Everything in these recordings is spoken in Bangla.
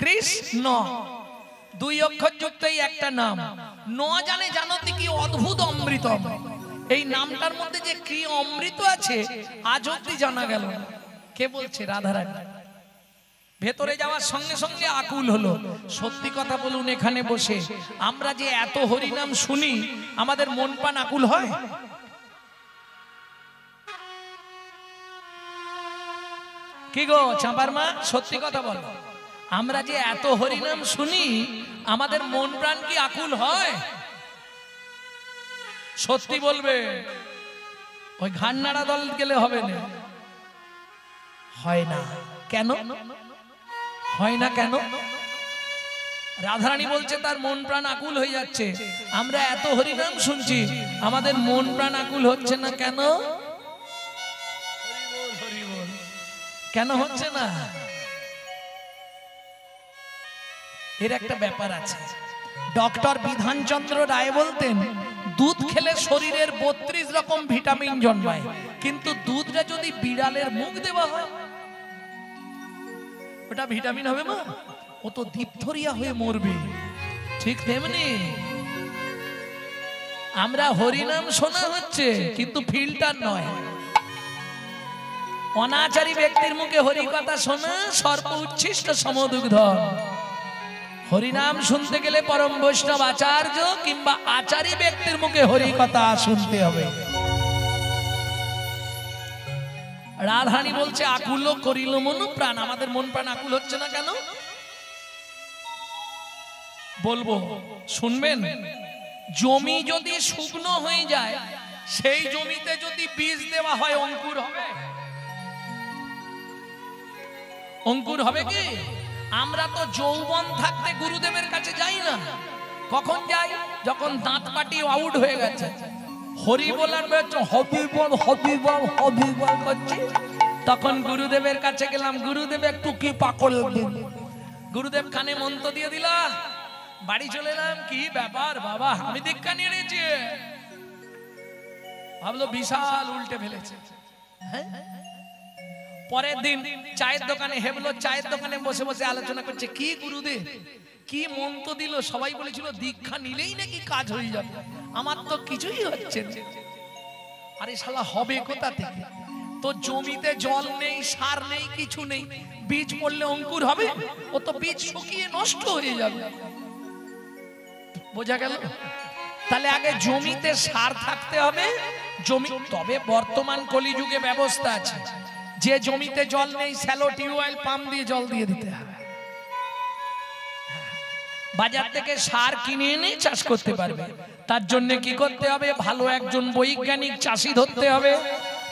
কৃষ্ণ দুই অক্ষর যুক্তই একটা নাম। ন জানে জানতে কি অদ্ভুত অমৃতম, এই নামটার মধ্যে যে কি অমৃত আছে আজ অব্দি জানা গেল না। কে বলছে? রাধারানী। ভেতরে যাওয়ার সঙ্গে সঙ্গে আকুল হলো। সত্যি কথা বলুন, এখানে বসে আমরা যে এত হরিনাম শুনি, আমাদের মন প্রাণ আকুল হয়? কি গো চাঁপার মা, সত্যি কথা বলো, আমরা যে এত হরিনাম শুনি, আমাদের মন প্রাণ কি আকুল হয়? সত্যি বলবে, ওই ঘান্নাড়া দল গেলে হবে না? হয় না কেন? হয় না কেন? রাধারানী বলছে তার মন প্রাণ আকুল হয়ে যাচ্ছে। আমরা এত হরিনাম শুনছি, আমাদের মন প্রাণ আকুল হচ্ছে না কেন? কেন হচ্ছে না? এর একটা ব্যাপার আছে। ডক্টর বিধানচন্দ্র রায় বলতেন, দুধ খেলে শরীরের 32 রকম ভিটামিন জন্মায়, কিন্তু দুধটা যদি বিড়ালের মুখ দেওয়া হয়, ওটা ভিটামিন হবে মা? ও তো ডিপথোরিয়া হয়ে মরবে। ঠিক তেমনি আমরা হরিনাম শোনা হচ্ছে, কিন্তু ফিল্টার নয়। অনাচারী ব্যক্তির মুখে হরি কথা শোনা সর্ব উচ্ছিষ্ট সমদুগ্ধ। হরিনাম শুনতে গেলে পরম বৈষ্ণব আচার্য কিংবা আচারী ব্যক্তির মুখে হরি কথা শুনতে হবে। রাধারানী বলছে আকুল করিল মন প্রাণ। আমাদের মন প্রাণ আকুল হচ্ছে না কেন? বলবো, শুনবেন। জমি যদি শুকনো হয়ে যায়, সেই জমিতে যদি বীজ দেওয়া হয়, অঙ্কুর হবে? অঙ্কুর হবে কি? আমরা তো যৌবন থাকতে গুরুদেবের কাছে যাই না। কখন যাই? যখন দাঁত পাটি আউট হয়ে গেছে। হরি বলার হবি বল হবি বল হবি বল করছি, তখন গুরুদেবের কাছে গেলাম। গুরুদেব একটু কি পাকল দিন। গুরুদেব কানে মন্ত্র দিয়ে দিল, বাড়ি চলে এলাম। কি ব্যাপার বাবা, আমি দীক্ষা নিয়ে নিয়েছি। ভাবলো বিশাল উল্টে ফেলেছে। পরের দিন চায়ের দোকানে হেবলো, চায়ের দোকানে বসে বসে আলোচনা করছে, কি গুরুদেব কি মন্ত্র দিল, সবাই বলেছিল দীক্ষা নিলেই নাকি কাজ হয়ে যাবে, আমার তো কিছুই হচ্ছে না। আরে শালা হবে কোথা থেকে? তো জমিতে জল নেই, সার নেই, কিছু নেই, বীজ পড়লে অঙ্কুর হবে? ও তো বীজ শুকিয়ে নষ্ট হয়ে যাবে। বোঝা গেল? তাহলে আগে জমিতে সার থাকতে হবে, জমি। তবে বর্তমান কলিযুগে ব্যবস্থা আছে, যে জমিতে জল নেই শ্যালো টিউবওয়েল পাম্প দিয়ে জল দিয়ে দিতে হবে। বাজার থেকে সার কিনে এনে চাষ করতে পারবে। তার জন্য কি করতে হবে? ভালো একজন বৈজ্ঞানিক চাষি ধরতে হবে।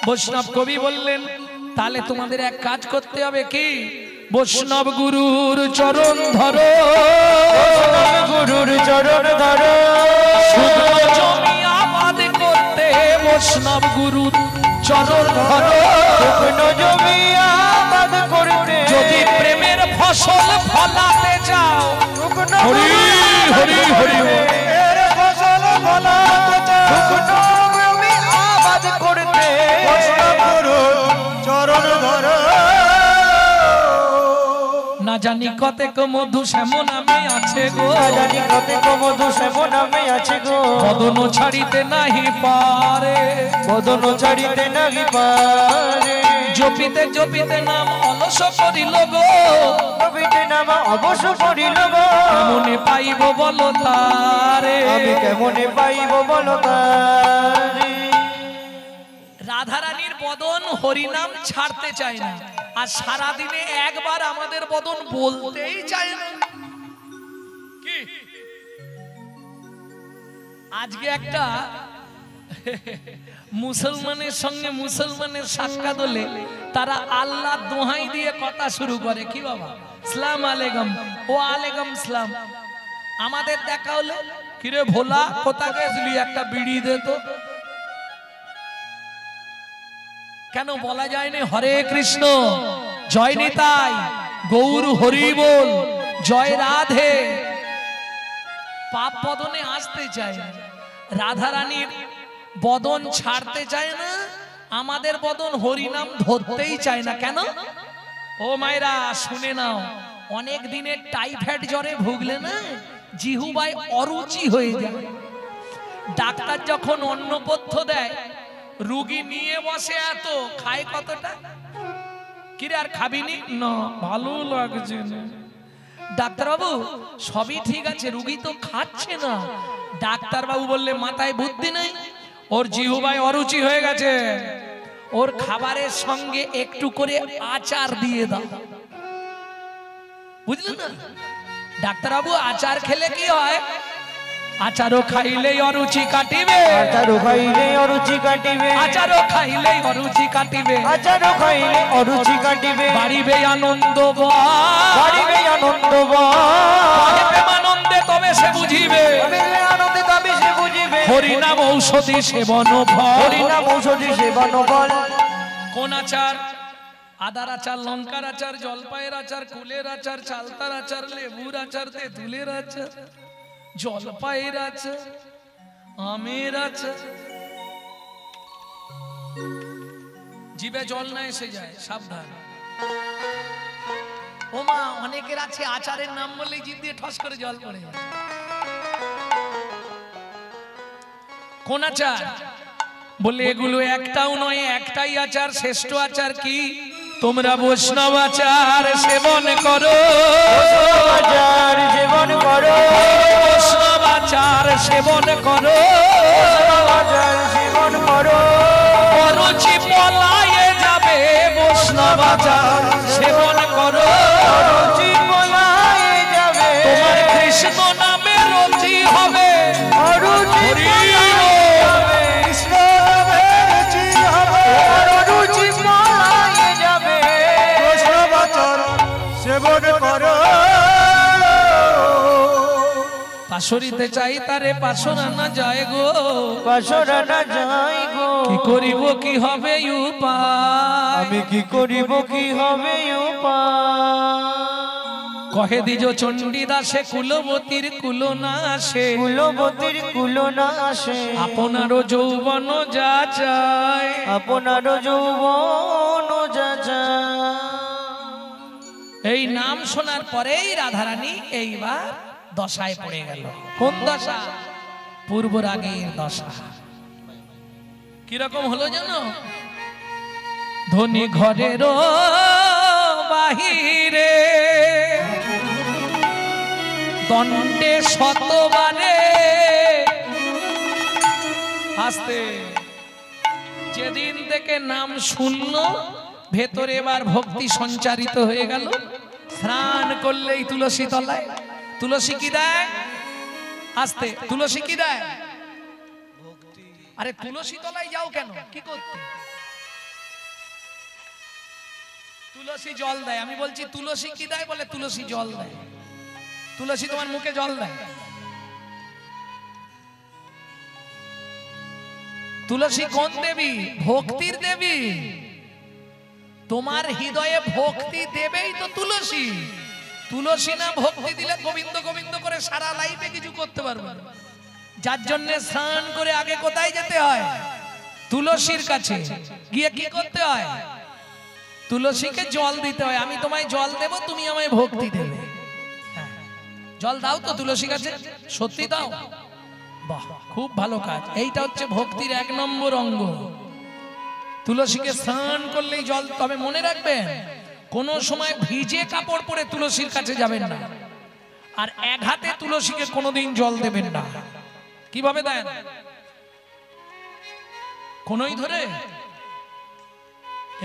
বৈষ্ণব কবি বললেন, তাহলে তোমাদের এক কাজ করতে হবে। কি? বৈষ্ণব গুরুর চরণ ধরো, গুরুর চরণ ধরো। শুকনো জমি আবাদ করতে বৈষ্ণব গুরুর চরণ ধরো। শুকনো জমি আবাদ করতে যদি প্রেমের ফসল ফলাতে চাও, হরি হরি হরি ফসল ফলাতে চাও, শুকনো জমি আবাদ করতে বৈষ্ণব গুরুর চরণ ধরো। না জানি কতেক মধু শ্যামন আমি আছে গো, না জানি কতেক মধু শ্যামন আমি আছে গো। বদন ছাড়িতে নাহি পারে, বদন ছাড়িতে নাহি পারে। জপিতে জপিতে নাম অলস করিল গো, জপিতে নাম অবশ করিল গো। কেমনে পাইব বল তারে, আমি কেমনে পাইব বল তারে। রাধারানীর বদন হরিনাম ছাড়তে চায় না, আর সারা দিনে একবার আমাদের বদন বলতেই চায় না। কি আজকে একটা মুসলমানের সঙ্গে মুসলমানের সাক্ষাৎ হলে তারা আল্লাহ দোহাই দিয়ে কথা শুরু করে। কি বাবা, সালাম আলাইকুম, ও আলাইকুম সালাম। আমাদের দেখা হলে, কিরে ভোলা কোথা গেছিলি, একটা বিড়ি দে তো। কেন বলা যায়নি হরে কৃষ্ণ, জয় নিতাই, গৌর হরি বল, জয় রাধে? পাপ বদনে আসতে চায় না, রাধারানীর বদন ছাড়তে চায় না, আমাদের বদন হরিনাম ধরতেই চায় না। কেন? ও মায়েরা শুনে নাও, অনেক দিনের টাইফয়েড জ্বরে ভুগলে না জিহ্বায় অরুচি হয়ে যায়। ডাক্তার যখন অন্নপথ্য দেয় রোগী নিয়ে বসে, এত খায় কতটা, কিরে আর খাবিনি? না, ভালো লাগছে না। ডাক্তারবাবু সবই ঠিক আছে, রোগী তো খাচ্ছে না। ডাক্তারবাবু বললে মাথায় বুদ্ধি নেই, ওর জিহ্বায় অরুচি হয়ে গেছে, ওর খাবারের সঙ্গে একটু করে আচার দিয়ে দাও। বুঝলেন না? ডাক্তারবাবু আচার খেলে কি হয়? আচারও খাইলেই অরুচি কাটিবে, আচারও খাইলে অরুচি কাটিবে, আচারও খাইলেই অরুচি কাটিবে, আচারও খাইলে অরুচি কাটিবে, বাড়িবে আনন্দ, বাড়িবে আনন্দ, বাড়িবে আনন্দে তবে সে বুঝিবে, আনন্দে তবে সে বুঝিবে, হরিনাম ঔষধি সেবন ফল, হরিনাম ঔষধি সেবন ফল। কোন আচার? আদার আচার, লঙ্কার আচার, জলপাইয়ের আচার, কুলের আচার, চালতার আচার, লেবুর আচার, তেঁতুলের আচার, জলপাইয়ের আচার, আমের আচার। জিভে জল না এসে যায়, সাবধান। ও মা, অনেকের আছে আচারের নাম বললেই জিভ দিয়ে ঠস করে জল পড়ে যায়। কোন আচার? বলে এগুলো একটাও নয়, একটাই আচার, শ্রেষ্ঠ আচার কি? তোমরা বৈষ্ণব আচার সেবন করো, আচার সেবন করো, বৈষ্ণব আচার সেবন করো, আচার সেবন করো, অরুচি পলায়ে যাবে, বৈষ্ণব আচার সেবন করো, অরুচি পলায়ে যাবে, তোমার কৃষ্ণ নামে রুচি হবে, অরুচি পলায়ে যাবে, কৃষ্ণ নামে রুচি হবে, অরুচি পলায়ে যাবে, বৈষ্ণব আচার সেবন করো। পাশরিতে চাই তারে পাশরা না যায় গো, পাশরা না যায় গো, কি করিব কি হবে উপায়, আমি কি করিব কি হবে উপায়। কহে দিজ চণ্ডীদাসে কুলবতীর কুল না আসে, কুলবতীর কুল না আসে, আপনারও যৌবন যা চায়, আপনার যৌবন যা চায়। এই নাম শোনার পরেই রাধারানী এইবার দশায় পড়ে গেল। কোন দশা? পূর্ব রাগের দশা। কিরকম হলো জানো? ধনী ঘরের বাহিরে দণ্ডে শতবারে, আস্তে যেদিন থেকে নাম শুনলো ভেতরে এবার ভক্তি সঞ্চারিত হয়ে গেল। স্নান করলেই তুলসী তলায়। তুলসী কি দেয়? আস্তে, তুলসী কি দেয়? আরে তুলসী তলায় যাও কেন? কি করতে? তুলসী জল দেয়। আমি বলছি তুলসী কি দেয়? বলে তুলসী জল দেয়। তুলসী তোমার মুখে জল দেয়। তুলসী কোন দেবী? ভক্তির দেবী। তোমার হৃদয়ে ভক্তি দেবেই তো তুলসী। তুলসী না ভক্তি দিলে গোবিন্দ গোবিন্দ করে সারা লাইফে কিছু করতে পারবে না। যার জন্য স্নান করে আগে কোথায় যেতে হয়? তুলসীর কাছে গিয়ে কি করতে হয়? তুলসীকে জল দিতে হয়। আমি তোমায় জল দেব, তুমি আমায় ভক্তি দেবে। জল দাও তো তুলসী কাছে, সত্যি দাও। বাহ, খুব ভালো কাজ। এইটা হচ্ছে ভক্তির 1 নম্বর অঙ্গ। তুলসীকে স্নান করলেই জল। তবে মনে রাখবেন, কোন সময় ভিজে কাপড় পরে তুলসীর কাছে যাবেন না, আর এক হাতে তুলসীকে কোনোদিন জল দেবেন না। কিভাবে দেন? কোনই ধরে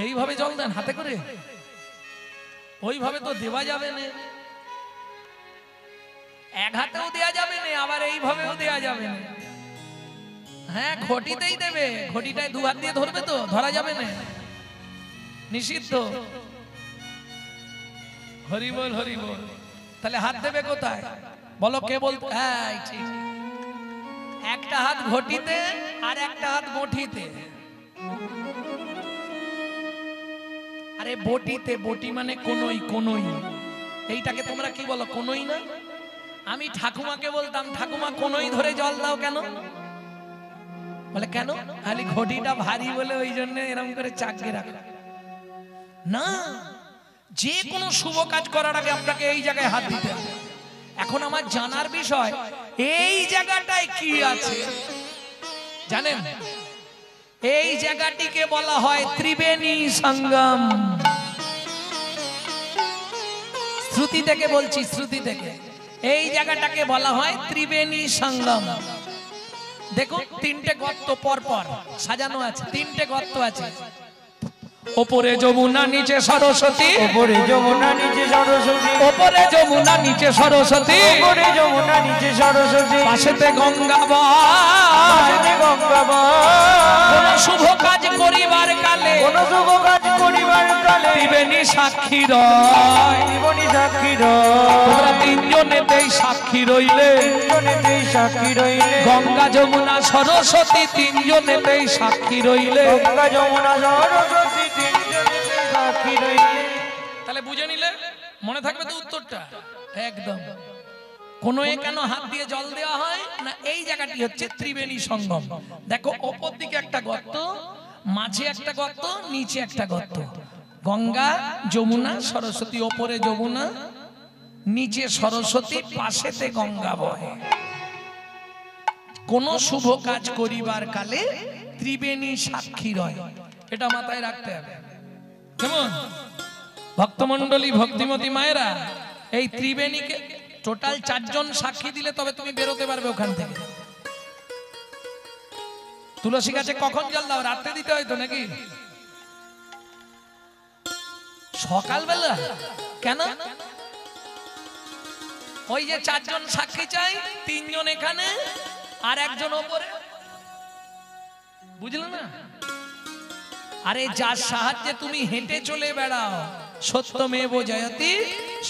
এইভাবে জল দেন হাতে করে, ওইভাবে তো দেওয়া যাবে না। এক হাতেও দেয়া যাবে না, আবার এইভাবেও দেয়া যাবে না। হ্যাঁ, ঘটিতেই দেবে। ঘটিটায় 2 হাত দিয়ে ধরবে তো, ধরা যাবে না, নিষিদ্ধ। হরি বল, হরি বল। তাহলে হাত দেবে কোথায় বলো? কে বলতে? হ্যাঁ, ঠিক। একটা হাত ঘটিতে আর একটা হাত বটিতে। আরে বটিতে, বটি মানে কোনই, কোনই। এইটাকে তোমরা কি বলো? কোনই না? আমি ঠাকুমাকে বলতাম, ঠাকুমা কোনই ধরে জল দাও কেন? বলে কেন? খালি ঘটিটা ভারী বলে ওই জন্য এরকম করে চাকে রাখো। না, যে কোনো শুভ কাজ করার আগে আপনাকে এই জায়গায় হাত দিতে হবে। এখন আমার জানার বিষয় এই জায়গাটায় কি আছে জানেন? এই জায়গাটিকে বলা হয় ত্রিবেণী সঙ্গম। শ্রুতি থেকে বলছি, শ্রুতি থেকে। এই জায়গাটাকে বলা হয় ত্রিবেণী সঙ্গম। দেখুন তিনটে গর্ত পর পর সাজানো আছে, তিনটে গর্ত আছে। ওপরে যমুনা নিচে সরস্বতী, ওপরে যমুনা নিচে সরস্বতী, ওপরে যমুনা নিচে সরস্বতী, ওপরে যমুনা নিচে সরস্বতী, পাশেতে গঙ্গা বয়, গঙ্গা কোন শুভ কাজ করিবার কালে, কোন শুভ কাজ করিবার কালে ত্রিবেণী সাক্ষী রয়, ত্রিবেণী সাক্ষী তোমরা তিনজনেতেই সাক্ষী রইলে, তিনজনেতেই সাক্ষী রইলে, গঙ্গা যমুনা সরস্বতী তিনজনেতেই সাক্ষী রইলে। গঙ্গা যমুনা সরস্বতী তিনজনেতেই সাক্ষী রইলে। তাহলে বুঝে নিলে মনে থাকবে তো উত্তরটা একদম। কোন কেন হাত দিয়ে জল দেওয়া হয় না, এই জায়গাটি হচ্ছে ত্রিবেণী সঙ্গম। দেখো ওপর দিকে একটা গর্ত, মাঝে একটা গর্ত, নিচে একটা গর্ত। গঙ্গা যমুনা সরস্বতী, ওপরে যমুনা নিচে সরস্বতী, পাশেতে গঙ্গা বহে। কোন শুভ কাজ করিবার কালে ত্রিবেণী সাক্ষী রয়, এটা মাথায় রাখতে হবে। কেমন ভক্তমন্ডলী, ভক্তিমতী মায়েরা, এই ত্রিবেণীকে টোটাল 4 জন সাক্ষী দিলে তবে তুমি বেরোতে পারবে ওখান থেকে। তুলসী গাছে কখন জল দাও? রাতে দিতে হয়তো নাকি সকালবেলা? কেন? ওই যে 4 জন সাক্ষী চাই, 3 জন এখানে আর 1 জন ওপরে, বুঝলে না? আরে যার সাহায্যে তুমি হেঁটে চলে বেড়াও, সত্যমেব জয়তি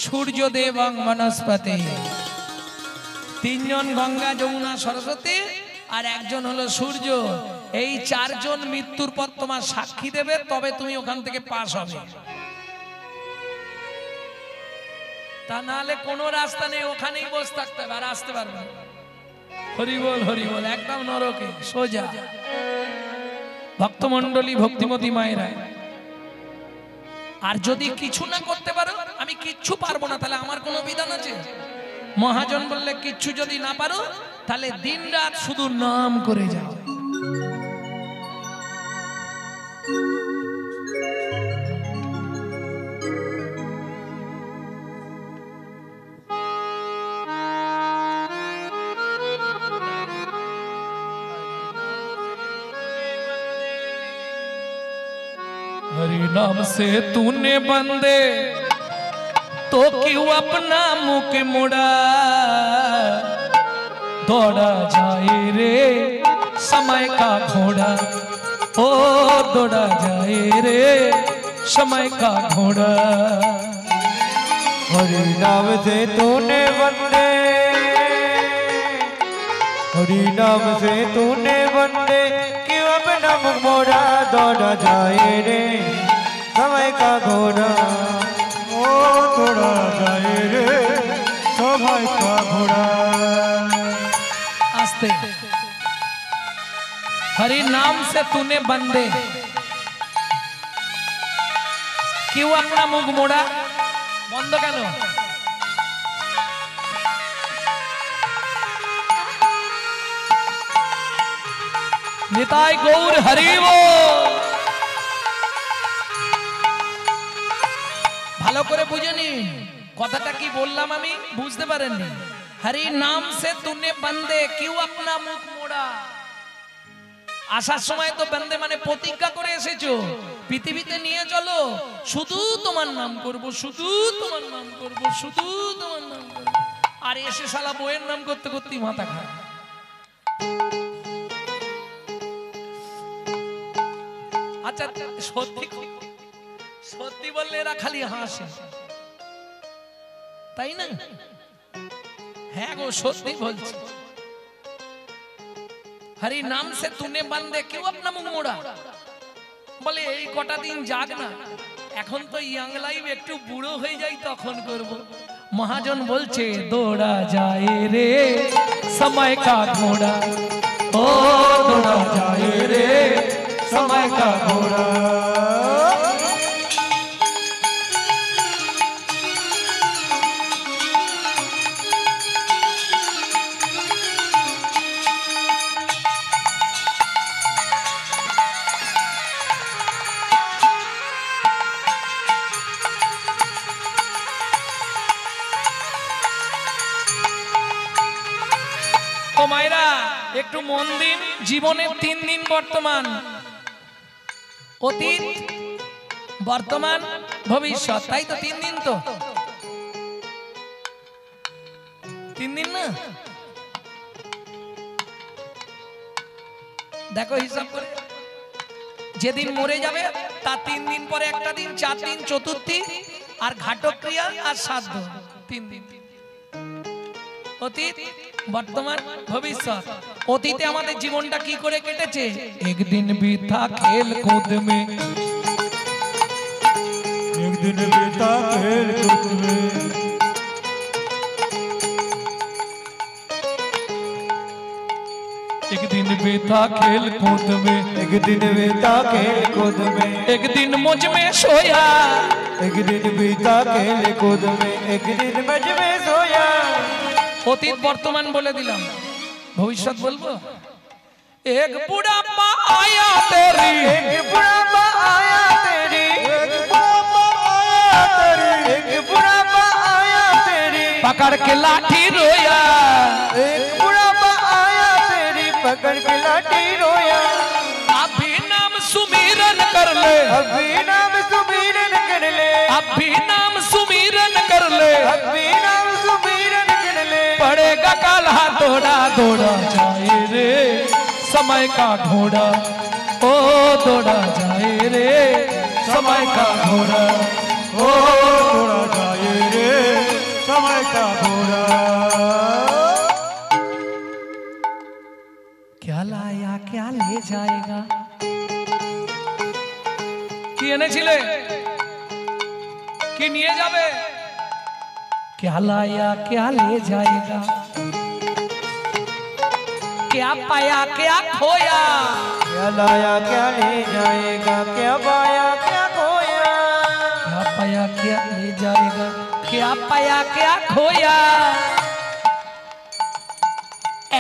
সূর্যদেবং বনস্পতি। 3 জন গঙ্গা যমুনা সরস্বতী আর 1 জন হলো সূর্য। এই 4 জন মৃত্যুর পর তোমার সাক্ষী দেবে, তবে তুমি ওখান থেকে পাস হবে। তা নাহলে কোনো রাস্তা নেই, ওখানেই বসে থাকতে হবে আর আসতে পারবে না। হরি বল হরি বল, একদম নরকে সোজা। ভক্তমন্ডলী, ভক্তিমতী মায়েরা, আর যদি কিছু না করতে পারো, আমি কিচ্ছু পারবো না, তাহলে আমার কোনো বিধান আছে? মহাজন বললে কিচ্ছু যদি না পারো, তাহলে দিন রাত শুধু নাম করে যাও। हरि नाम से तूने बंदे तो क्यों अपना मुख मुड़ा, दौड़ा जाए रे समय का घोड़ा, ओ दौड़ा जाए रे समय का घोड़ा। हरि नाम से तूने बंदे, हरि नाम से तूने बंदे, क्यों अपना मुख मोड़ा, दौड़ा जाए रे समय का घोड़ा, ओ दौड़ा जाए रे समय का घोड़ा। आस्ते। हरि नाम से तूने बंदे, क्यों अपना मुख मोड़ा, बंद কেন? নিতাই গৌর হরি বল। ভালো করে বুঝে নিন কথাটা কি বললাম, আমি বুঝতে পারেননি। হরি নাম সে তুনে বন্দে কিউ আপনা মুখ মোড়া। আসার সময় তো বন্দে মানে প্রতিজ্ঞা করে এসেছো, পৃথিবীতে নিয়ে চলো, শুধু তোমার নাম করব, শুধু তোমার নাম করব, শুধু তোমার নাম করব। আর এসে শালা বইয়ের নাম করতে করতেই মাথা খারাপ। আচ্ছা সত্যি সত্যি বললে এরা খালি হাসে, তাই না? হ্যাঁ গো সত্যি বলছি। হরি নাম সে তুনে বন্দে কেউ আপনা মুখ মোড়া, বলে এই কটা দিন যাক না, এখন তো ইয়াং লাইফ, একটু বুড়ো হয়ে যাই তখন করব। মহাজন বলছে দৌড়া যায় রে সময় কা ঘোড়া, ও দৌড়া যায় রে समय का घोड़ा। ও মায়েরা একটু মন দিন, জীবনের 3 দিন বর্তমান, অতীত, বর্তমান, ভবিষ্যৎ, তাই তো 3 দিন, তো 3 দিন না? দেখো হিসাব করে, যেদিন মরে যাবে তার 3 দিন পরে একটা দিন, 4 দিন চতুর্থী, আর ঘাটক্রিয়া আর শ্রাদ্ধ, 3 দিন। অতীত, বর্তমান, ভবিষ্যৎ। অতীতে আমাদের জীবনটা কি করে কেটেছে? একদিন বিথা খেল কूद में, एक दिन बीता खेल कूद में, एक दिन बीता खेल कूद में, एक दिन बीता खेल कूद में, एक दिन मुझ में सोया, एक दिन बीता खेल कूद में, एक दिन मुझ में सोया। অতীত বর্তমান বলে দিলাম, ভবিষ্যৎ বলবো। এক বুড়াপা আয়া তেরি, एक बुढ़ापा आया तेरी, एक बुढ़ापा आया तेरी, एक बुढ़ापा आया तेरी, पकड़ के लाठी रोया, एक बुढ़ापा आया तेरी, पकड़ के लाठी रोया। अभी नाम सुमिरन कर ले, अभी नाम सुमिरन कर ले, अभी नाम सुमिरन कर ले, अभी नाम सुमिरन कर ले, पड़ेगा काला दौड़ा दौड़ा जाए रे समय का घोड़ा, ओ दौड़ा जाए रे समय का घोड़ा, ओ थोड़ा जाए रे समय का घोड़ा। क्या लाया क्या ले जाएगा, কি এনেছিলে, কি নিয়ে যাবে, क्या लाया क्या ले जाएगा, क्या पाया क्या खोया, क्या लाया क्या ले जाएगा, क्या पाया क्या खोया, क्या पाया क्या ले जाएगा, क्या पाया क्या खोया।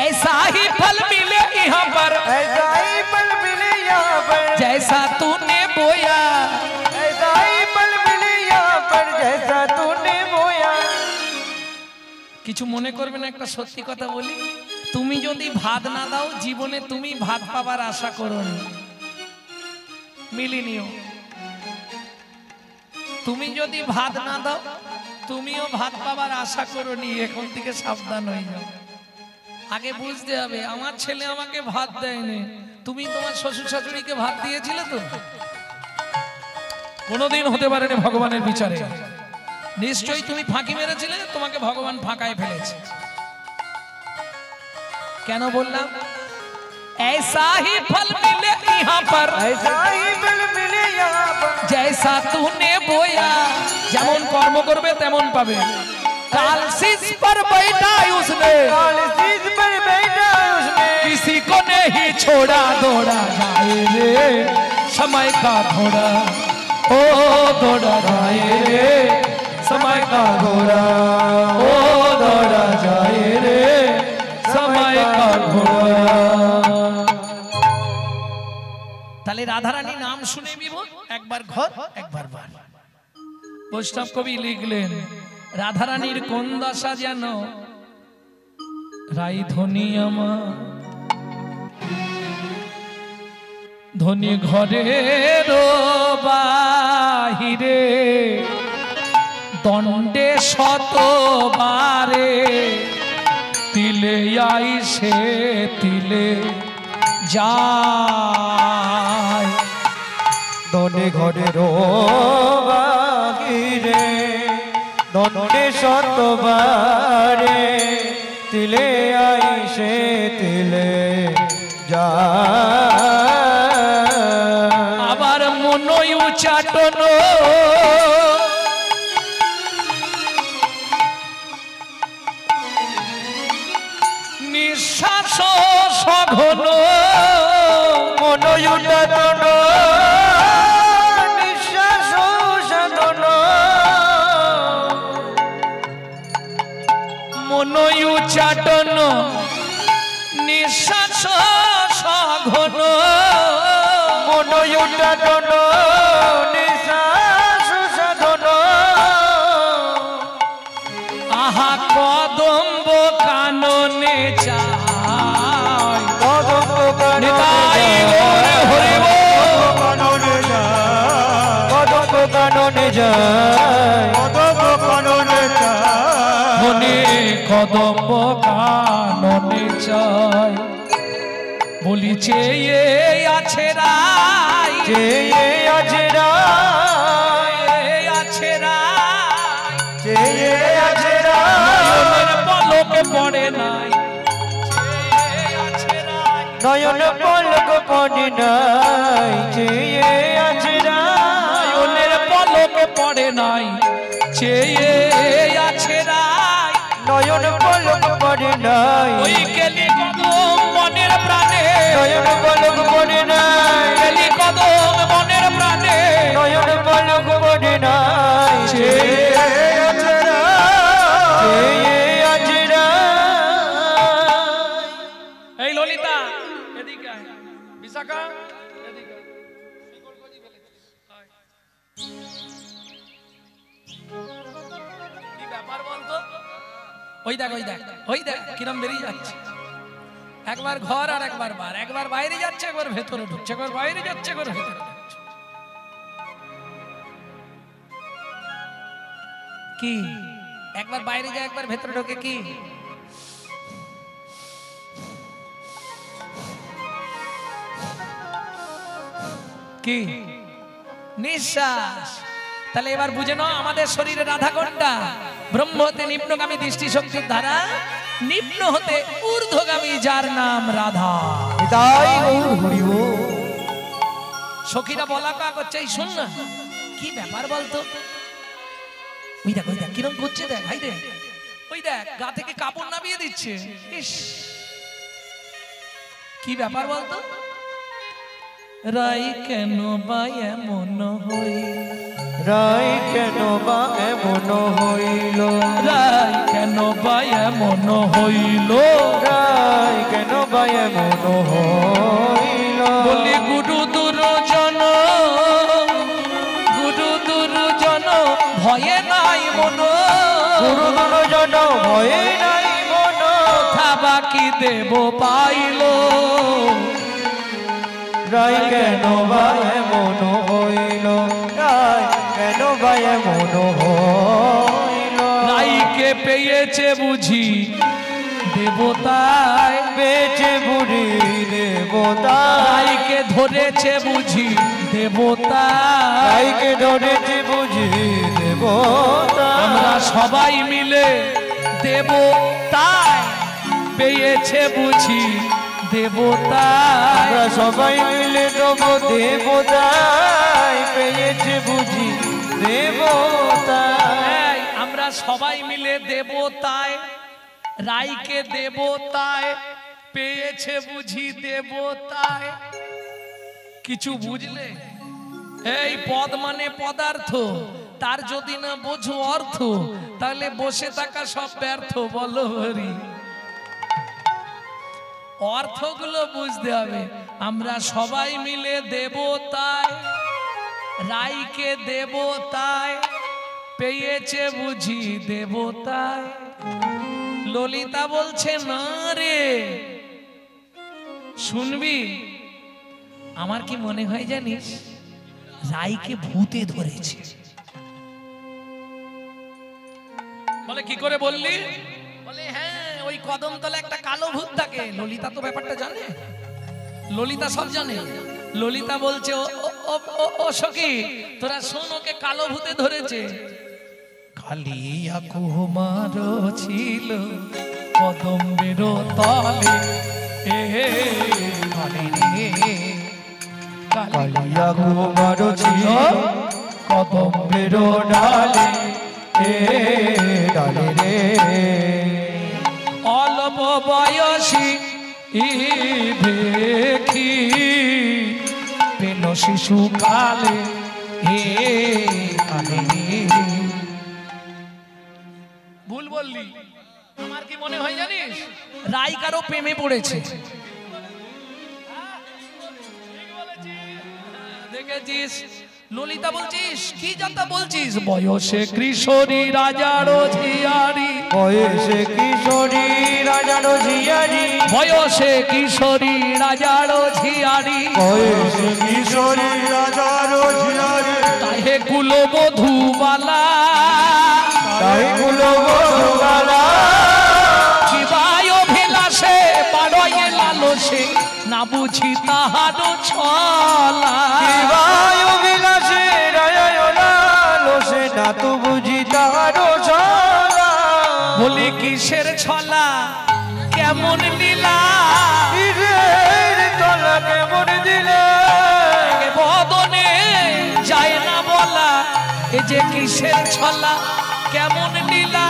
ऐसा ही फल मिले यहाँ पर, ऐसा ही पल मिले यहाँ पर, जैसा तूने बोया, ऐसा ही पल मिले यहाँ पर, जैसा तूने बोया। কিছু মনে করবে না, একটা সত্যি কথা বলি, তুমি যদি ভাত না দাও জীবনে তুমি ভাত পাবার আশা করো না, মিলিনিও। তুমি যদি ভাত না দাও তুমিও ভাত পাবার আশা করো নি, এখন থেকে সাবধান হয়ে যাও। আগে বুঝতে হবে, আমার ছেলে আমাকে ভাত দেয়নি, তুমি তোমার শ্বশুর শাশুড়িকে ভাত দিয়েছিলে তো? কোনোদিন হতে পারে না ভগবানের বিচারে, নিশ্চয়ই তুমি ফাঁকি মেরেছিলে, তোমাকে ভগবান ফাঁকায় ফেলেছে। কেন বললাম ऐसा ही फल मिले यहाँ पर, ऐसा ही पल मिले यहाँ पर, जैसा तूने बोया, যেমন কর্ম করবে তেমন পাবে। काल शीश पर बैठा उसने, काल शीश पर बैठा उसने, किसी को नहीं छोड़ा, दौड़ा जाए रे समय का घोड़ा, ओ दौड़ा जाए रे समय का घोड़ा, ओ दौड़ा जाए रे समय का घोड़ा। তাহলে রাধারানী নাম শুনে বিভোর, একবার ঘর একবার বার। বৈষ্ণব কবি লিখলেন, রাধারানীর কোন দশা যেন রাই ধনী আমার, ধনী ঘরের বাহিরে দণ্ডে শতবারে, তিলে আইসে তিলে যায়, দনে ঘরে বাগিরে দনে শতবারে, তিলে আইসে তিলে যায়। আবার মনই উচাটন নিঃশ্বাস সঘন, মনই উচাটন নিঃশ্বাস সাধন, মনই উচাটন নিঃশ্বাস সঘন, মনই উচাটন নিঃশ্বাস সাধন। আহা কদম্ব কাননে চায়, নিতাই গৌর হরি বল। কাননে যায় কদম কাননে যায় কদম কাননে যায় মনে কদম কাননে চায় বলি চেয়ে আছে রাই চেয়ে আছে রাই আছে রাই চেয়ে আছে নয়নের রাই পলকে পড়ে নাই চেয়ে আছে রাই নয়ন পলক পড়ে নাই চেয়ে আছে রাই নয়নের পলকে পড়ে নাই চেয়ে আছে রাই নয়ন পলক পড়ে নাই ওই কেলি কদম মনের প্রাণে নয়ন পলক পড়ে নাই কেলি কদম মনের প্রাণে নয়ন পলক পড়ে নাই চেয়ে আছে রাই চেয়ে আছে রাই এই ললিতা এদিকে আয়। বিশাখা এদিকে আয়। আয়। কি ব্যাপার বলতো ওই দেখ ওই দেখ ওই দেখ কিরম বেরিয়ে যাচ্ছে একবার ঘর আর একবার বার একবার বাইরে যাচ্ছে একবার ভেতরে ঢুকছে একবার বাইরে যাচ্ছে একবার ভেতরে ঢুকছে কি একবার বাইরে যায় একবার ভেতরে ঢোকে কি কি নিঃশ্বাস তাহলে এবার বুঝে নাও আমাদের শরীরে রাধা কোনটা ব্রহ্ম হতে নিম্নগামী দৃষ্টি শক্তির ধারা নিম্ন হতে ঊর্ধ্বগামী যার নাম রাধা নিতাই গৌর হরি বল সখীরা বলা কা করছে এই শোন না কি ব্যাপার বলতো ওই দেখ কিরম করছে দেখ ভাই দেখ ওই দেখ গা থেকে কাপড় নামিয়ে দিচ্ছে ইস কি ব্যাপার বলতো রাই কেন বা এমন হইল রাই কেন বা এমন হইল রাই কেন বা এমন হইল রাই কেন বা এমন হইল বলি গুরু দুর্জন ভয়ে নাই মন গুরু দুর্জন ভয়ে নাই মন কথা বাকি দেব পাইল রাই কেন বা এমন হইল রাই কেন বা এমন হইল রাইকে পেয়েছে বুঝি দেবতায় বেঁচে বুড়ি দেবতা রাইকে ধরেছে বুঝি দেবতা রাইকে ধরেছে বুঝি দেবতা আমরা সবাই মিলে দেবতায় পেয়েছে বুঝি দেবতায় আমরা সবাই মিলে দেব দেবতায় পেয়েছে বুঝি দেবতায় আমরা সবাই মিলে দেবতায় রাইকে দেবতায় পেয়েছে বুঝি দেবতায় কিছু বুঝলে এই পদ মানে পদার্থ তার যদি না বোঝো অর্থ তাহলে বসে থাকা সব ব্যর্থ বলো হরি অর্থগুলো বুঝতে হবে আমরা সবাই মিলে দেবতায় রাইকে দেবতায় পেয়েছে বুঝি দেবতায় ললিতা বলছে না রে শুনবি আমার কি মনে হয় জানিস রাইকে ভূতে ধরেছে বলে কি করে বললি বলে হ্যাঁ ওই কদমতলা একটা কালো ভূত থাকে ললিতা তো ব্যাপারটা জানে ললিতা সব জানে ললিতা বলছে ও সখী তোরা শোন ওকে কালো ভূতে ধরেছে কালিয়া কুমার ছিল কদম্বের তলে কালিয়া কুমার ছিল কদম্বের ডালে ডালে রে অল্প বয়সী দেখি পেল শিশু কালে ভুল বললি আমার কি মনে হয় জানিস রাই কারো প্রেমে পড়েছে দেখেছিস ললিতা বলছিস কি জানতা বলছিস? বয়সে কিশোরী রাজার ঝিয়ারি, বয়সে কিশোরী রাজার ঝিয়ারি, বয়সে কিশোরী রাজার ঝিয়ারি, বয়সে কিশোরী রাজার ঝিয়ারি, তাহে কুলবধূবালা, তাই কুলবধূবালা, কিবায় অভিলাষে বাড়য়ে লালসে না বুঝি তাহার ছলা, কিবায় অভিলাষে রায় লালসে না তো বুঝি তাহার ছলা। বলি কিসের ছলা কেমন লীলা, কিসের ছলা কেমন দিলা, বদনে যায় না বলা, এ যে কিসের ছলা কেমন লীলা,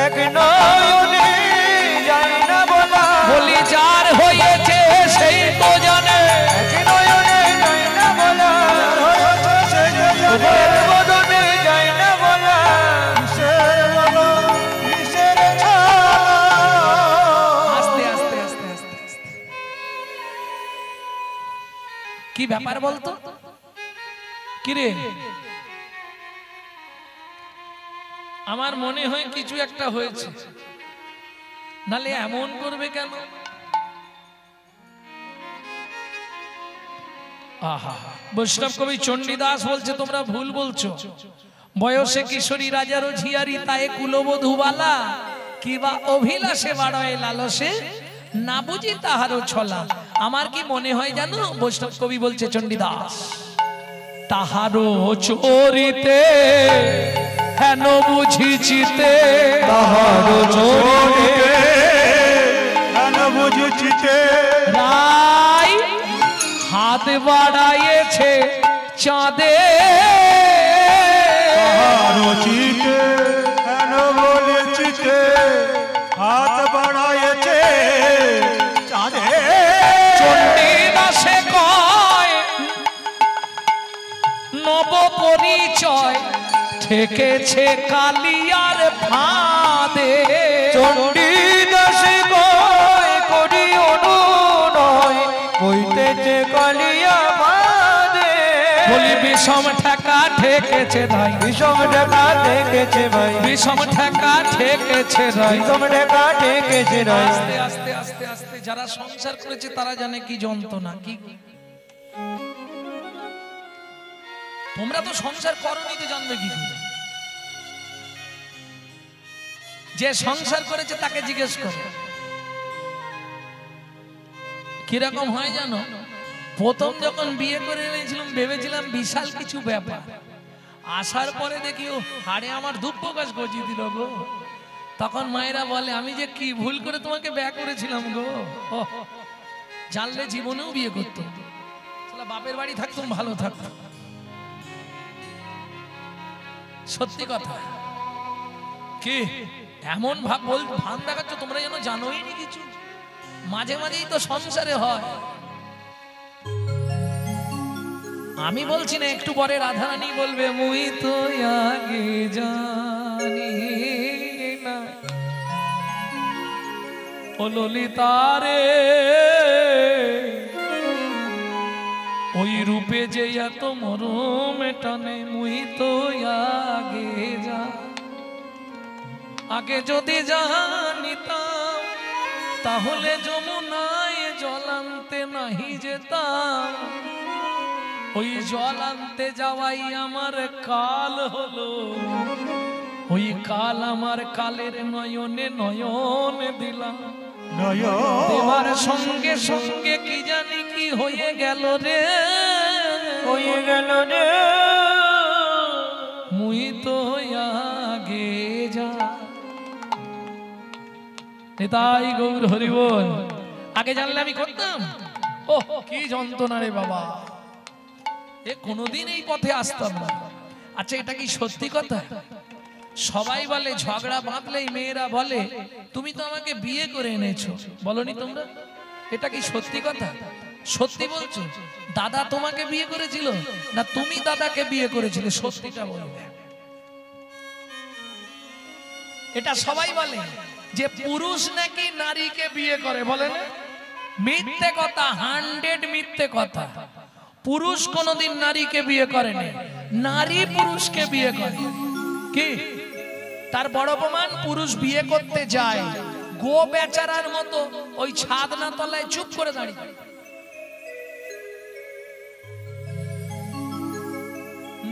এক নয়নে যায় না বলা, বলি যার হয়েছে সেই তো জানে, এক নয়নে যায় না বলা, এক বদনে যায় না বলা, কিসের বলো কিসের ছলা। আস্তে আস্তে আস্তে আস্তে আস্তে কি ব্যাপার বলতো? কিরে আমার মনে হয় কিছু একটা হয়েছে, নালে এমন করবে কেন? আহা, বৈষ্ণব কবি চণ্ডীদাস বলছে তোমরা ভুল বলছো। বয়সে কিশোরী রাজারও ঝিয়ারি, তায়ে কুলবধূবালা, কিবা অভিলাষে বাড়য়ে লালসে না বুঝি তাহারও ছলা। আমার কি মনে হয় জানো? বৈষ্ণব কবি বলছে চণ্ডীদাস, তাহারও চরিতে হেন বুঝিচিতে, তাহারও চরিতে হেন বুঝিচিতে, রাই হাত বাড়াইছে চাঁদে, তাহারও চিতে হেন বলেছিতে, হাত বাড়াইছে চাঁদে। চণ্ডীদাসে কয় নব পরিচয় ঠেকেছে কালিয়ার ফাঁদে, চণ্ডীদাসে কয় করি অনুনয় হইতেছে কালিয়া ফাঁদে। বলি বিষম ঠেকা ঠেকেছে ভাই, বিষম ঢাকা ঠেকেছে ভাই, বিষম ঠেকা ঠেকেছে ভাই। বিষম ঢাকা ঠেকেছে ভাই। আস্তে আস্তে আস্তে আস্তে যারা সংসার করেছে তারা জানে কি যন্ত্রণা। কি তোমরা তো সংসার করোনি তো জানবে কি করে? যে সংসার করেছে তাকে জিজ্ঞেস করো কিরকম হয় জানো? প্রথম যখন বিয়ে করে এনেছিলাম ভেবেছিলাম বিশাল কিছু ব্যাপার, আসার পরে দেখি ও হাড়ে আমার ধূপ গাছ গজিয়ে দিল গো। তখন মায়েরা বলে আমি যে কি ভুল করে তোমাকে বিয়ে করেছিলাম গো, জানলে জীবনেও বিয়ে করতো, বাপের বাড়ি থাকতাম ভালো থাকতাম। সত্যি কথা কি এমন ভান দেখাচ্ছ তোমরা যেন জানোই নি কিছু। মাঝে মাঝেই তো সংসারে হয়। আমি বলছি না, একটু পরে রাধারানী বলবে মুই তো আগে জানি না ও ললিতা রে, ওই রূপে যে এত মরম টানে মুই তো আগে যা, আগে যদি জানিতাম তাহলে যমুনায় জল আনতে নাহি যেতাম, ওই জল আনতে যাওয়াই আমার কাল হলো, ওই কাল আমার কালের নয়নে নয়ন দিলাম, দেবার সঙ্গে সঙ্গে কি জানি কি হয়ে গেল রে, হয়ে গেল রে, মুই তো আগে যা। নিতাই গৌর হরি বল। আগে জানলে আমি করতাম। ও কি যন্ত্রণা রে বাবা, এ কোনোদিন এই পথে আসতাম না। আচ্ছা এটা কি সত্যি কথা? সবাই বলে ঝগড়া বাঁধলেই মেয়েরা বলে তুমি তো আমাকে বিয়ে করে এনেছো, বলনি তোমরা? এটা কি সত্যি কথা? সত্যি বলছো? দাদা তোমাকে বিয়ে করেছিল না তুমি দাদাকে বিয়ে করেছিলে? সত্যিটা বলবে। এটা সবাই বলে যে পুরুষ নাকি নারীকে বিয়ে করে, বলে না? মিথ্যে কথা, 100 মিথ্যে কথা। পুরুষ কোনোদিন নারীকে বিয়ে করেনি, নারী পুরুষকে বিয়ে করে। কি তার বড় প্রমাণ? পুরুষ বিয়ে করতে যায়, গো বেচারার মতো ওই ছাদনা তলায় চুপ করে দাঁড়িয়ে।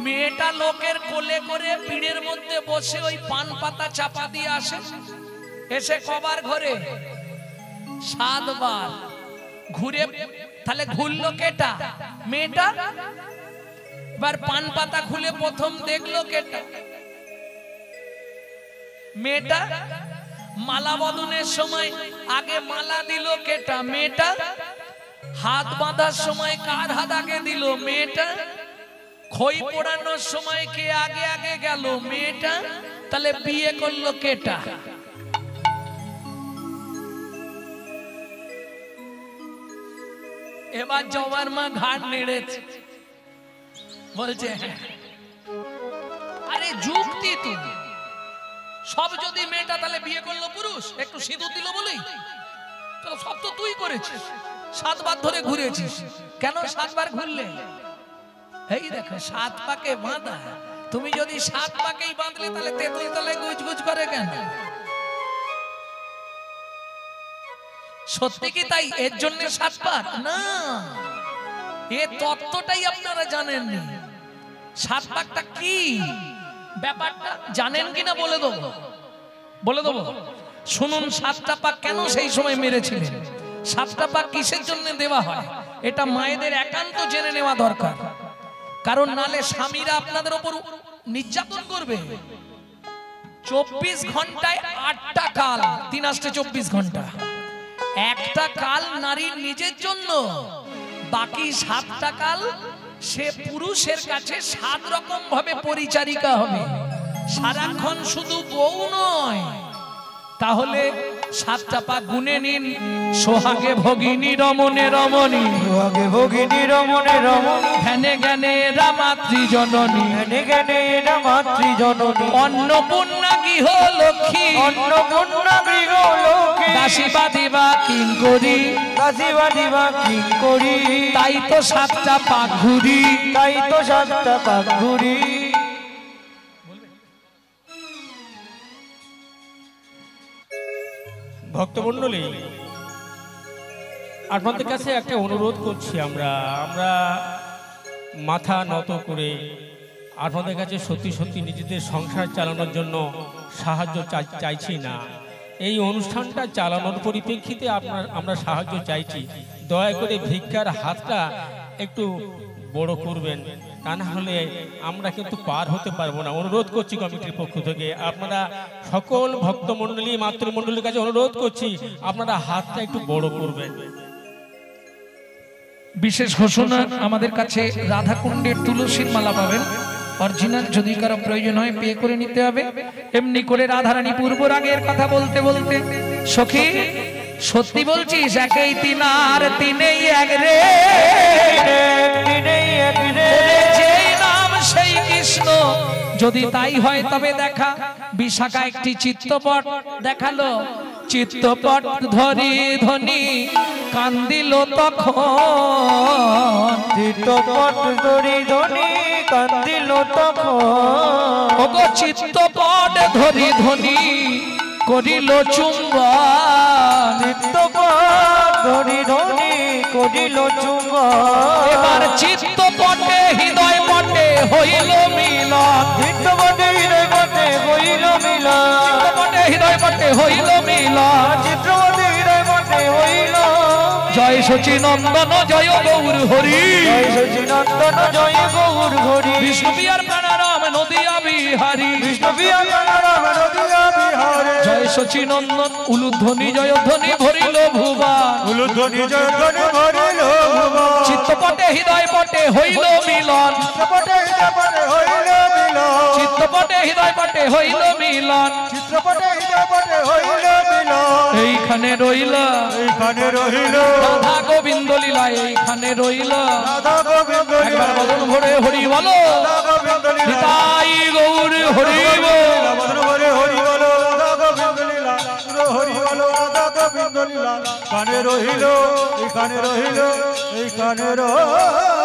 মেয়েটা লোকের কোলে করে পিড়ের মধ্যে বসে ওই পান পাতা চাপা দিয়ে আসে, এসে কবার ঘরে? 7 বার ঘুরে। তাহলে ঘুরলো কেটা? মেয়েটা। এবার পান পাতা খুলে প্রথম দেখলো কেটা? মেয়েটা। মালা বদনের সময় আগে মালা দিল কেটা? মেয়েটা। হাত বাঁধার সময় কার হাত আগে দিল? মেয়েটা। খই পোড়ানোর সময় কে আগে আগে গেল? মেয়েটা। তাহলে বিয়ে করলো কেটা? এবার জবার মা ঘাট নেড়েছে, বলছে আরে যুক্তি তো সব যদি মেয়েটা, তাহলে বিয়ে করলো পুরুষ, একটু সিঁদুর দিল বলেই তো সব তো তুই করেছিস, 7 বার ধরে ঘুরেছিস, কেন 7 বার ঘুরলে? এই দেখো 7 পাকে বাঁধা, তুমি যদি 7 পাকেই বাঁধলে তাহলে তেঁতুল তলায় গুজগুজ করে কেন? সত্যি কি তাই? এর জন্য 7 পাক না, এ তত্ত্বটাই আপনারা জানেননি। 7 পাকটা কি ব্যাপারটা জানেন কিনা বলে দেবো, বলে দেবো। শুনুন 7টা পাক কেন সেই সময় মেরেছিলেন, 7টা পাক কিসের জন্য দেওয়া হয়, এটা মায়েদের একান্ত জেনে নেওয়া দরকার। কারণ নালে স্বামীরা আপনাদের উপর নির্যাতন করবে। 24 ঘন্টায় 8টা কাল, 3 আসতে 24 ঘন্টা, একটা কাল নারীর নিজের জন্য, বাকি 7টা কাল সে পুরুষের কাছে 7 রকম ভাবে পরিচারিকা হবে, সারাক্ষণ শুধু বউ নয়। তাহলে 7টা পাক গুনে নিন। সোহাগে ভগিনী রমণে রমণী, সোহাগে ভগিনী রমণে রমণী, ধ্যানে জ্ঞানে রামাত্রি জননী, ধ্যানে জ্ঞানে রামাত্রি জননী, অন্নপূর্ণা গৃহ লক্ষ্মী, অন্নপূর্ণা গৃহ লক্ষ্মী, দাসী বাদিবা কিঙ্করী, দাসী বাদিবা কিঙ্করী। তাই তো 7টা পাক ঘুরি, তাই তো 7টা পাক ঘুরি। ভক্তমণ্ডলী, আপনাদের কাছে একটা অনুরোধ করছি, আমরা মাথা নত করে আপনাদের কাছে সত্যি সত্যি নিজেদের সংসার চালানোর জন্য সাহায্য চাইছি না। এই অনুষ্ঠানটা চালানোর পরিপ্রেক্ষিতে আমরা সাহায্য চাইছি। দয়া করে ভিক্ষার হাতটা একটু বড় করবেন, তা না হলে আমরা কিন্তু পার হতে পারবো না। অনুরোধ করছি কমিটির পক্ষ থেকে, আপনারা সকল ভক্তমণ্ডলী মাতৃমণ্ডলীর কাছে অনুরোধ করছি, আপনারা হাতটা একটু বড় করবেন। বিশেষ ঘোষণা, আমাদের কাছে রাধাকুণ্ডের তুলসীর মালা পাবেন অরিজিনাল, যদি কারো প্রয়োজন হয় পে করে নিতে হবে। এমনি করে রাধারানী পূর্ব রাগের কথা বলতে বলতে, সখী সত্যি বলছিস একই 3 আর 3 এক রে, যেই নাম সেই কৃষ্ণ, যদি তাই হয় তবে দেখা। বিশাখা একটি চিত্তপট দেখালো, চিত্তপট ধরি ধনি কান্দিল তখন, চিত্তপট ধরি ধনি কান্দিল তখন, ওগো চিত্তপট ধরি ধনি করিল চুম্বন, চিত্তপট ধরি ধনি করিল চুম্বন। এবার চিত্তপটে হৃদয় পটে হইল মিলন, চিত্তপটে হৃদয় পটে হইল মিলন, চিত্তপটে হৃদয় পটে হইল মিলন, চিত্রপটে হৃদয় পটে হইল। জয় সচিনন্দন জয় গৌর হরি, জয় সচিনন্দন জয় গৌর হরি, বিষ্ণু বিহার প্রাণারাম নদিয়া বিহারী, বিষ্ণু বিহার প্রাণারাম নদিয়া বিহারে। জয় সচিনন্দন উলুধ্বনি জয়ধ্বনি ভরিল ভুবা, উলুধ্বনি জয়ধ্বনি ভরিল ভুবা। চিত্তপটে হৃদয় পটে হইল মিলন, চিত্রপটে হৃদয় পটে হইল মিলন, চিত্তপটে হৃদয় পটে হইল মিলন, চিত্রপটে হৃদয় পটে হইল মিলন। এইখানে রইল, এইখানে রহিল রাধা গোবিন্দ লীলা, এইখানে রইল। রাধা গোবিন্দ একবার বদন ভরে হরি বলো, রাধা গোবিন্দ লীলা, নিতাই গৌর হরি বল। মধুর ভরে হরি বলো, রাধা গোবিন্দ লীলা, হরি বলো, রাধা গোবিন্দ লীলা। কানে রহিল, এইখানে রহিল, এইখানে রহিল।